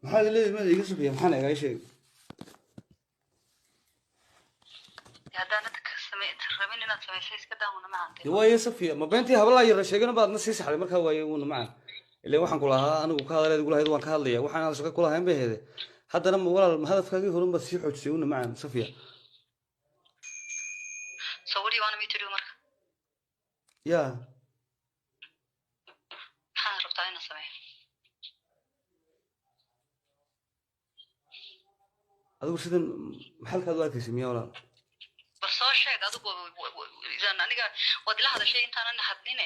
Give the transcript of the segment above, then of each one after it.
maxaad leedahay maad iga safiya maxaan iga sheeg haddaanad ka rabin inaad samayso iska daawna macaan waaye safiya ma beentii habla yar sheegana baadna sii saxday markaa waaye uuna macaan ilaa waxaan ku lahaa anigu ka hadaleed ugu lahayd waan ka hadlaya waxaan hal shaqo ku lahayn bay heede haddana ma walaal ma hadafkaagii horun baad sii xoojisay uuna macaan safiya so what do you want me to do marka yaa maxaad rabtaa inaan sameeyo adigu sidan maxalkaad u arkaysay miyaa walaal bal soo sheeg adigu idan aniga waad ila hadashay intaanan hadline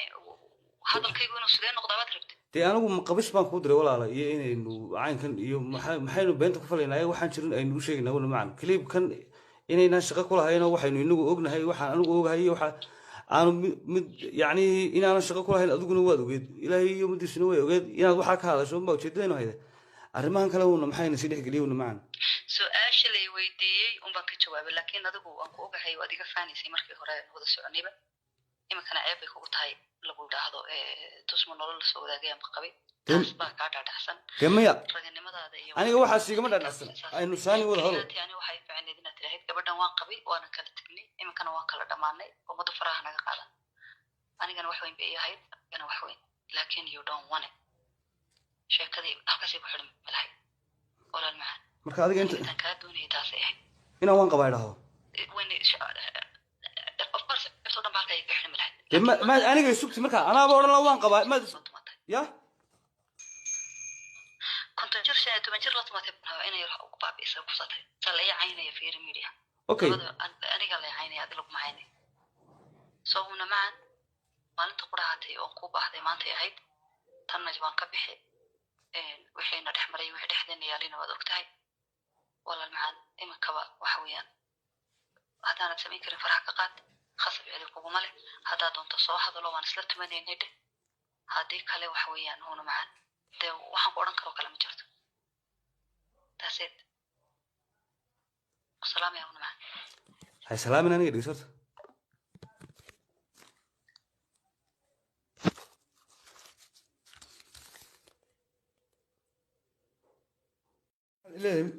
hadalkaygu inuu sidee noqdaa baad rabtay dee anigu qabis baan kuu diray walaala iyo inaynu caynkan iyo maxaynu beenta ku falaynaa ayaga waxaan jirin aynu u sheegaynaa una macaan kaliibkan inaynaan shaqo ku lahayn oo waxaynu inagu ognahay waxaan anigu ogahay iyo waxa aanu mid yacni inaanan shaqo ku lahayn adiguna waad ogeed ilaahay iyo ummaddiisuna way ogeed inaad waxaa ka hadasho unbaa ujeedadaynu hayda arrimahan kale una maxayna sii dhexgeliya una macaan su-aasha lay weydiiyey unbaan ka jawaabay laakiin adigu waan ku ogahay waad iga faanaysay markii hore wada soconayba iminkana ceeb bay kugu tahay lagu idhaahdo tusma nolol lasoo wadaagay ama qabay taas baa kaa dhaadhacsan maya raganimadaada iyo aniga waxaas igama dhaadhacsan aynu saani wada hadlo ani waxay ficneed inaad tirahayd gabadhan waan qabay waana kala tegnay iminkana waan kala dhammaanay ummadu faraha naga qaada anigana wax weyn bay ii ahayd anigana wax weyn laakiin you don't want it sheekadii halkaasay ku xidhan malahay walaal macaan marka adiga intaan kaa doonayay taasay ahayd inaan waan qabaa idhaahdo of course irtoo dhan baa halkaa iga xidhan malahay ما أنا جاي سكت مركا أنا بقول له وان قبائل ما يا كنت أجر شيء تمجر لطمة ابنها أنا يروح أقبع بيسا قصته صار عيني في رميليا أوكي أنا قال لي عيني هذا لقمة عيني صونا معا ما أنت قرأتي وقوبة هذه ما أنت عيد تنج بان كبحي وحين رحمري وحد حدني يالين وذوقتها ولا المعان إما كبا وحويان هذا أنا تسمين كريم فرح قات خاصة بعليك ومالك هذا دون تصوح هذا لو أنا سلت مني نيد هذه كله وحويان هون معان ده وحن قرن كرو كلام جرت تاسد السلام يا هون معان هاي سلام أنا نيجي صرت ليه